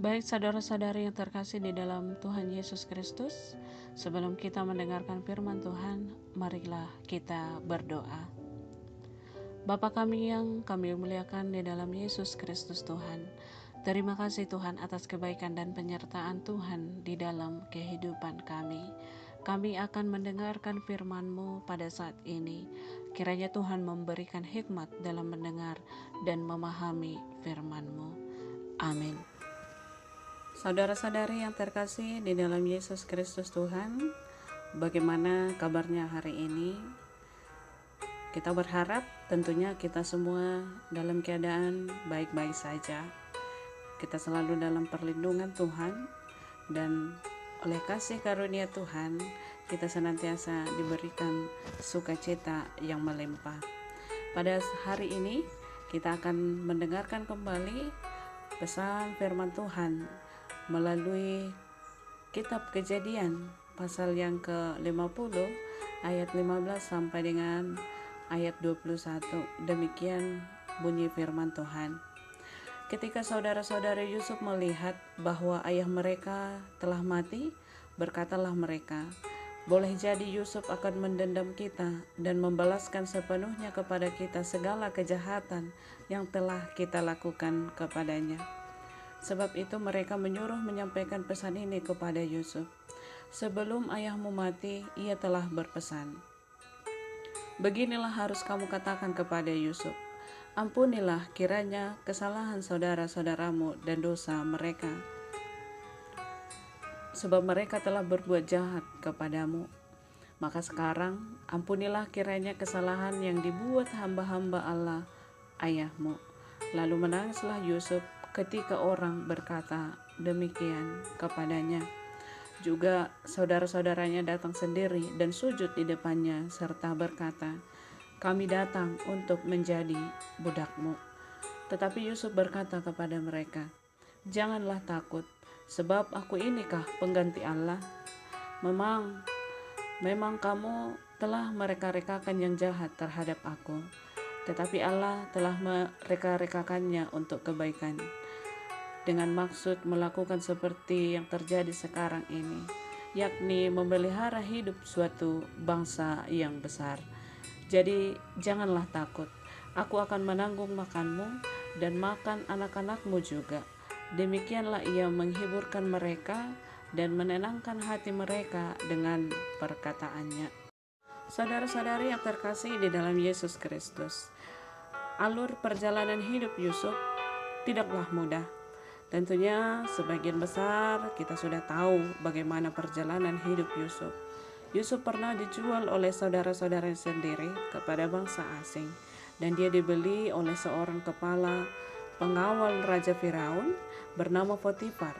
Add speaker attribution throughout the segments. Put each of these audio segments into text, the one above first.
Speaker 1: Baik saudara-saudari yang terkasih di dalam Tuhan Yesus Kristus, sebelum kita mendengarkan firman Tuhan, marilah kita berdoa. Bapa kami yang kami muliakan di dalam Yesus Kristus Tuhan, terima kasih Tuhan atas kebaikan dan penyertaan Tuhan di dalam kehidupan kami. Kami akan mendengarkan firman-Mu pada saat ini. Kiranya Tuhan memberikan hikmat dalam mendengar dan memahami firman-Mu. Amin. Saudara-saudari yang terkasih di dalam Yesus Kristus Tuhan, bagaimana kabarnya hari ini? Kita berharap tentunya kita semua dalam keadaan baik-baik saja. Kita selalu dalam perlindungan Tuhan, dan oleh kasih karunia Tuhan, kita senantiasa diberikan sukacita yang melimpah. Pada hari ini, kita akan mendengarkan kembali pesan firman Tuhan melalui kitab Kejadian pasal yang ke-50 ayat 15 sampai dengan ayat 21. Demikian bunyi firman Tuhan. Ketika saudara-saudara Yusuf melihat bahwa ayah mereka telah mati, berkatalah mereka, "Boleh jadi Yusuf akan mendendam kita dan membalaskan sepenuhnya kepada kita segala kejahatan yang telah kita lakukan kepadanya." Sebab itu mereka menyuruh menyampaikan pesan ini kepada Yusuf. "Sebelum ayahmu mati, ia telah berpesan. Beginilah harus kamu katakan kepada Yusuf, ampunilah kiranya kesalahan saudara-saudaramu dan dosa mereka, sebab mereka telah berbuat jahat kepadamu. Maka sekarang ampunilah kiranya kesalahan yang dibuat hamba-hamba Allah ayahmu." Lalu menangislah Yusuf ketika orang berkata demikian kepadanya. Juga saudara-saudaranya datang sendiri dan sujud di depannya serta berkata, "Kami datang untuk menjadi budakmu." Tetapi Yusuf berkata kepada mereka, "Janganlah takut, sebab aku inikah pengganti Allah? Memang kamu telah mereka-rekakan yang jahat terhadap aku, tetapi Allah telah mereka-rekakannya untuk kebaikan, dengan maksud melakukan seperti yang terjadi sekarang ini, yakni memelihara hidup suatu bangsa yang besar. Jadi janganlah takut, aku akan menanggung makanmu dan makan anak-anakmu juga." Demikianlah ia menghiburkan mereka dan menenangkan hati mereka dengan perkataannya. Saudara-saudari yang terkasih di dalam Yesus Kristus, alur perjalanan hidup Yusuf tidaklah mudah. Tentunya sebagian besar kita sudah tahu bagaimana perjalanan hidup Yusuf. Yusuf pernah dijual oleh saudara-saudaranya sendiri kepada bangsa asing, dan dia dibeli oleh seorang kepala pengawal Raja Firaun bernama Potifar,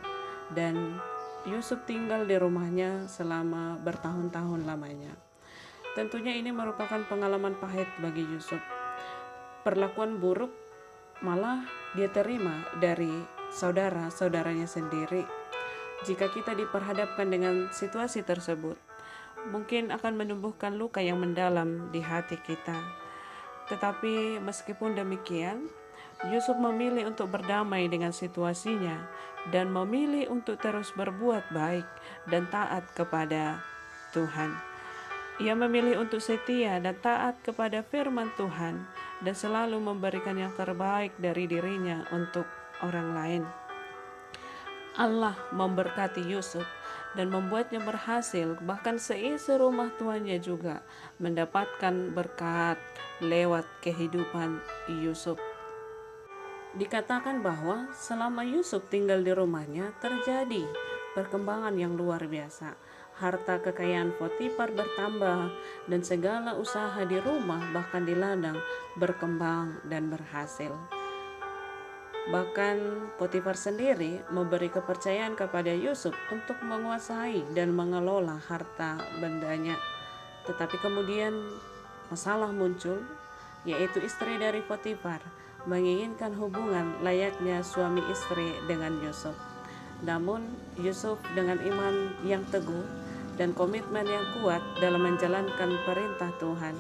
Speaker 1: dan Yusuf tinggal di rumahnya selama bertahun-tahun lamanya. Tentunya ini merupakan pengalaman pahit bagi Yusuf. Perlakuan buruk malah dia terima dari saudara-saudaranya sendiri. Jika kita diperhadapkan dengan situasi tersebut, mungkin akan menumbuhkan luka yang mendalam di hati kita. Tetapi meskipun demikian, Yusuf memilih untuk berdamai dengan situasinya dan memilih untuk terus berbuat baik dan taat kepada Tuhan. Ia memilih untuk setia dan taat kepada firman Tuhan dan selalu memberikan yang terbaik dari dirinya untuk orang lain. Allah memberkati Yusuf dan membuatnya berhasil, bahkan seisi rumah tuannya juga mendapatkan berkat lewat kehidupan Yusuf. Dikatakan bahwa selama Yusuf tinggal di rumahnya terjadi perkembangan yang luar biasa. Harta kekayaan Potifar bertambah dan segala usaha di rumah bahkan di ladang berkembang dan berhasil. Bahkan Potifar sendiri memberi kepercayaan kepada Yusuf untuk menguasai dan mengelola harta bendanya. Tetapi kemudian masalah muncul, yaitu istri dari Potifar menginginkan hubungan layaknya suami istri dengan Yusuf. Namun Yusuf dengan iman yang teguh dan komitmen yang kuat dalam menjalankan perintah Tuhan,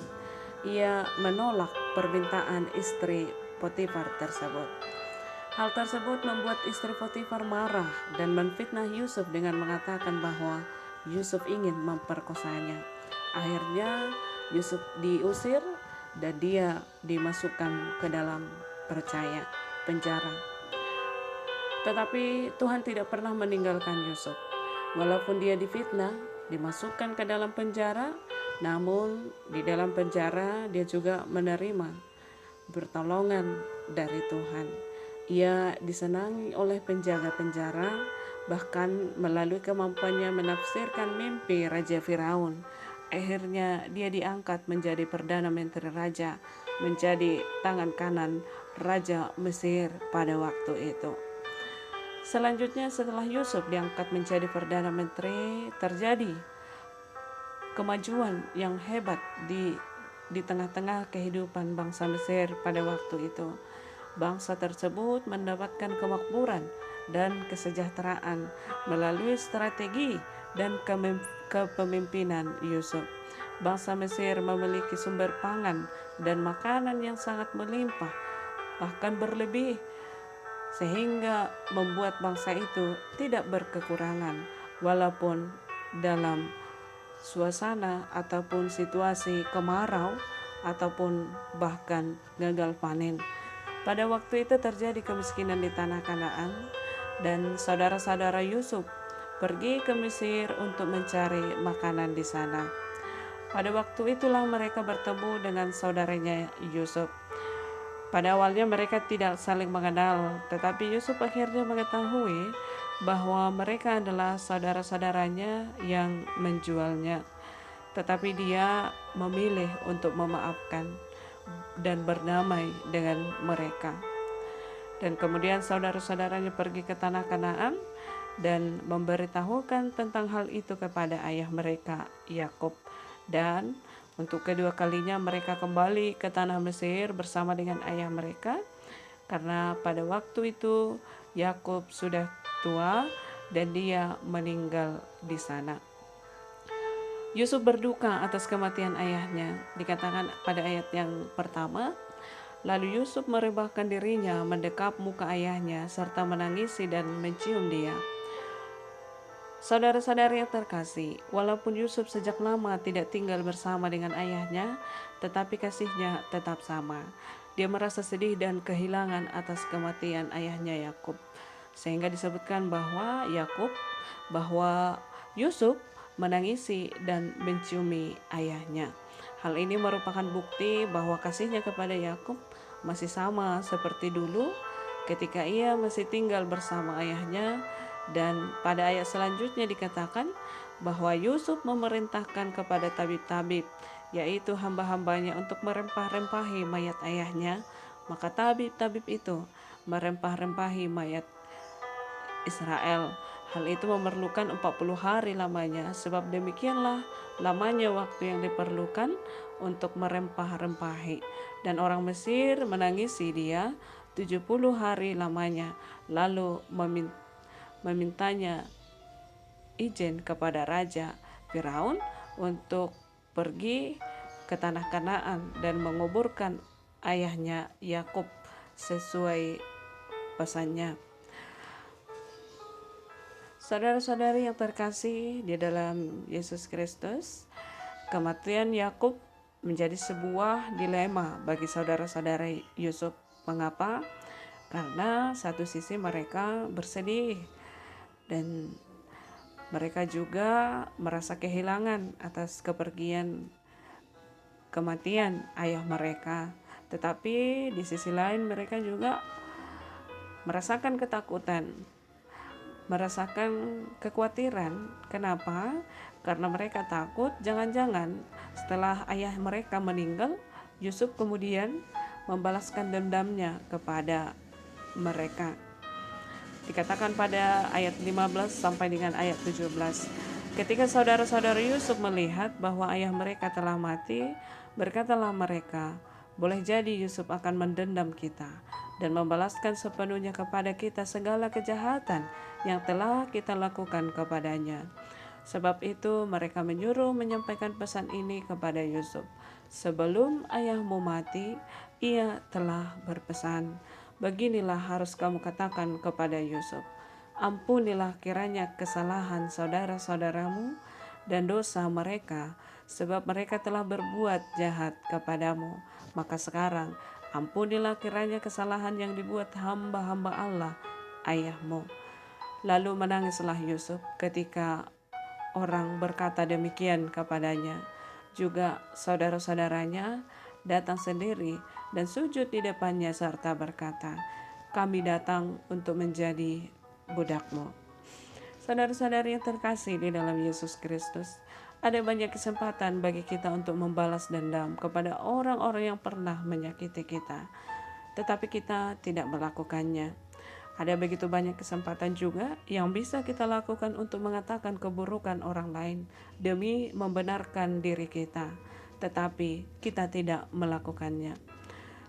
Speaker 1: ia menolak permintaan istri Potifar tersebut. Hal tersebut membuat istri Potifar marah dan menfitnah Yusuf dengan mengatakan bahwa Yusuf ingin memperkosanya. Akhirnya Yusuf diusir dan dia dimasukkan ke dalam penjara. Tetapi Tuhan tidak pernah meninggalkan Yusuf. Walaupun dia difitnah, dimasukkan ke dalam penjara, namun di dalam penjara dia juga menerima pertolongan dari Tuhan. Ia disenangi oleh penjaga penjara, bahkan melalui kemampuannya menafsirkan mimpi Raja Firaun. Akhirnya dia diangkat menjadi Perdana Menteri Raja, menjadi tangan kanan Raja Mesir pada waktu itu. Selanjutnya setelah Yusuf diangkat menjadi Perdana Menteri, terjadi kemajuan yang hebat di tengah-tengah kehidupan bangsa Mesir pada waktu itu. Bangsa tersebut mendapatkan kemakmuran dan kesejahteraan melalui strategi dan kepemimpinan Yusuf. Bangsa Mesir memiliki sumber pangan dan makanan yang sangat melimpah, bahkan berlebih, sehingga membuat bangsa itu tidak berkekurangan walaupun dalam suasana ataupun situasi kemarau ataupun bahkan gagal panen. Pada waktu itu terjadi kemiskinan di tanah Kanaan dan saudara-saudara Yusuf pergi ke Mesir untuk mencari makanan di sana. Pada waktu itulah mereka bertemu dengan saudaranya Yusuf. Pada awalnya mereka tidak saling mengenal, tetapi Yusuf akhirnya mengetahui bahwa mereka adalah saudara-saudaranya yang menjualnya. Tetapi dia memilih untuk memaafkan dan berdamai dengan mereka. Dan kemudian saudara-saudaranya pergi ke tanah Kanaan dan memberitahukan tentang hal itu kepada ayah mereka, Yakub. Dan untuk kedua kalinya mereka kembali ke tanah Mesir bersama dengan ayah mereka, karena pada waktu itu Yakub sudah tua dan dia meninggal di sana. Yusuf berduka atas kematian ayahnya. Dikatakan pada ayat yang pertama, lalu Yusuf merebahkan dirinya mendekap muka ayahnya serta menangisi dan mencium dia. Saudara-saudari yang terkasih, walaupun Yusuf sejak lama tidak tinggal bersama dengan ayahnya, tetapi kasihnya tetap sama. Dia merasa sedih dan kehilangan atas kematian ayahnya Yakub, sehingga disebutkan bahwa Yusuf menangisi dan menciumi ayahnya. Hal ini merupakan bukti bahwa kasihnya kepada Yakub masih sama seperti dulu ketika ia masih tinggal bersama ayahnya. Dan pada ayat selanjutnya dikatakan bahwa Yusuf memerintahkan kepada tabib-tabib, yaitu hamba-hambanya, untuk merempah-rempahi mayat ayahnya. Maka tabib-tabib itu merempah-rempahi mayat Israel. Hal itu memerlukan 40 hari lamanya, sebab demikianlah lamanya waktu yang diperlukan untuk merempah-rempahi. Dan orang Mesir menangisi dia 70 hari lamanya, lalu memintanya izin kepada Raja Firaun untuk pergi ke tanah Kanaan dan menguburkan ayahnya Yakub sesuai pesannya. Saudara-saudari yang terkasih di dalam Yesus Kristus, kematian Yakub menjadi sebuah dilema bagi saudara-saudara Yusuf. Mengapa? Karena satu sisi mereka bersedih dan mereka juga merasa kehilangan atas kematian ayah mereka. Tetapi di sisi lain mereka juga merasakan ketakutan, merasakan kekhawatiran. Kenapa? Karena mereka takut jangan-jangan setelah ayah mereka meninggal, Yusuf kemudian membalaskan dendamnya kepada mereka. Dikatakan pada ayat 15 sampai dengan ayat 17, ketika saudara-saudara Yusuf melihat bahwa ayah mereka telah mati, berkatalah mereka, boleh jadi Yusuf akan mendendam kita dan membalaskan sepenuhnya kepada kita segala kejahatan yang telah kita lakukan kepadanya. Sebab itu mereka menyuruh menyampaikan pesan ini kepada Yusuf. Sebelum ayahmu mati, ia telah berpesan, beginilah harus kamu katakan kepada Yusuf, ampunilah kiranya kesalahan saudara-saudaramu dan dosa mereka, sebab mereka telah berbuat jahat kepadamu. Maka sekarang ampunilah kiranya kesalahan yang dibuat hamba-hamba Allah, ayahmu. Lalu menangislah Yusuf ketika orang berkata demikian kepadanya. Juga saudara-saudaranya datang sendiri dan sujud di depannya serta berkata, kami datang untuk menjadi budakmu. Saudara-saudari yang terkasih di dalam Yesus Kristus, ada banyak kesempatan bagi kita untuk membalas dendam kepada orang-orang yang pernah menyakiti kita, tetapi kita tidak melakukannya. Ada begitu banyak kesempatan juga yang bisa kita lakukan untuk mengatakan keburukan orang lain demi membenarkan diri kita, tetapi kita tidak melakukannya.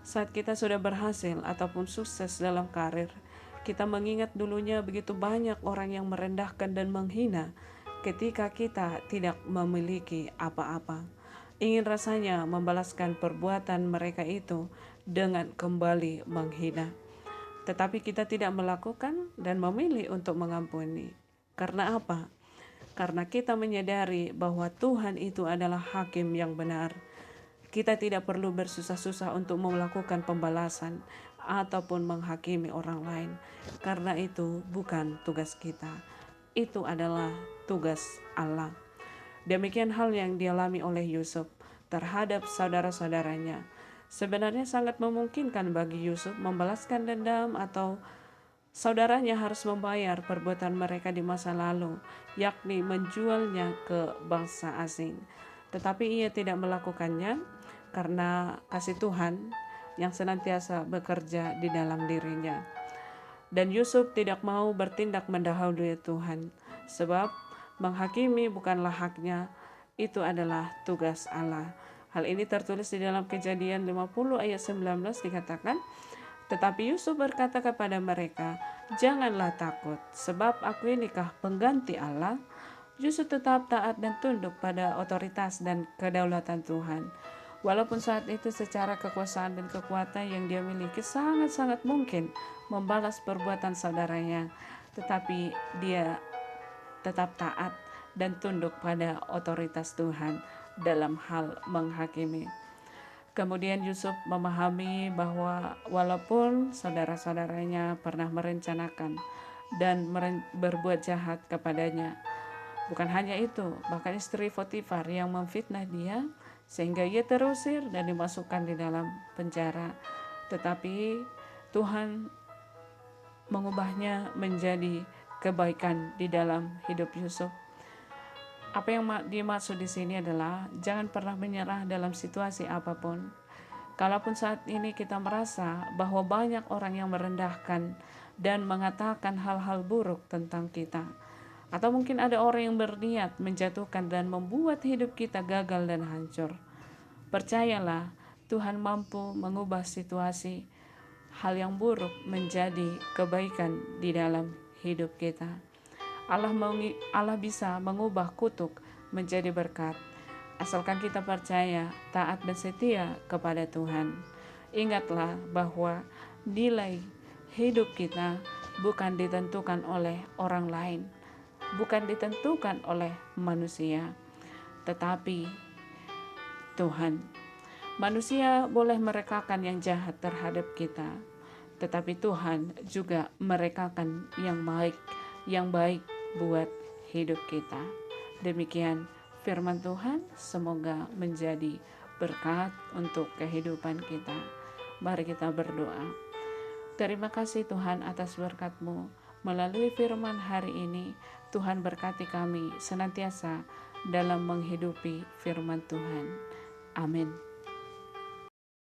Speaker 1: Saat kita sudah berhasil ataupun sukses dalam karir, kita mengingat dulunya begitu banyak orang yang merendahkan dan menghina ketika kita tidak memiliki apa-apa. Ingin rasanya membalaskan perbuatan mereka itu dengan kembali menghina. Tetapi kita tidak melakukan dan memilih untuk mengampuni. Karena apa? Karena kita menyadari bahwa Tuhan itu adalah hakim yang benar. Kita tidak perlu bersusah-susah untuk melakukan pembalasan ataupun menghakimi orang lain. Karena itu bukan tugas kita. Itu adalah tugas Allah. Demikian hal yang dialami oleh Yusuf terhadap saudara-saudaranya. Sebenarnya sangat memungkinkan bagi Yusuf membalaskan dendam atau saudaranya harus membayar perbuatan mereka di masa lalu, yakni menjualnya ke bangsa asing. Tetapi ia tidak melakukannya karena kasih Tuhan yang senantiasa bekerja di dalam dirinya. Dan Yusuf tidak mau bertindak mendahului Tuhan, sebab menghakimi bukanlah haknya, itu adalah tugas Allah. Hal ini tertulis di dalam Kejadian 50 ayat 19 dikatakan, tetapi Yusuf berkata kepada mereka, janganlah takut, sebab aku inikah pengganti Allah. Yusuf tetap taat dan tunduk pada otoritas dan kedaulatan Tuhan. Walaupun saat itu secara kekuasaan dan kekuatan yang dia miliki sangat-sangat mungkin membalas perbuatan saudaranya, tetapi dia tetap taat dan tunduk pada otoritas Tuhan dalam hal menghakimi. Kemudian Yusuf memahami bahwa walaupun saudara-saudaranya pernah merencanakan dan berbuat jahat kepadanya, bukan hanya itu, bahkan istri Potifar yang memfitnah dia sehingga ia terusir dan dimasukkan di dalam penjara, tetapi Tuhan mengubahnya menjadi kebaikan di dalam hidup Yusuf. Apa yang dimaksud di sini adalah jangan pernah menyerah dalam situasi apapun. Kalaupun saat ini kita merasa bahwa banyak orang yang merendahkan dan mengatakan hal-hal buruk tentang kita, atau mungkin ada orang yang berniat menjatuhkan dan membuat hidup kita gagal dan hancur, percayalah Tuhan mampu mengubah situasi hal yang buruk menjadi kebaikan di dalam hidup kita. Allah bisa mengubah kutuk menjadi berkat, asalkan kita percaya, taat dan setia kepada Tuhan. Ingatlah bahwa nilai hidup kita bukan ditentukan oleh orang lain, bukan ditentukan oleh manusia, tetapi Tuhan. Manusia boleh merekakan yang jahat terhadap kita, tetapi Tuhan juga merekakan yang baik buat hidup kita. Demikian firman Tuhan, semoga menjadi berkat untuk kehidupan kita. Mari kita berdoa. Terima kasih Tuhan atas berkat-Mu. Melalui firman hari ini, Tuhan berkati kami senantiasa dalam menghidupi firman Tuhan. Amin.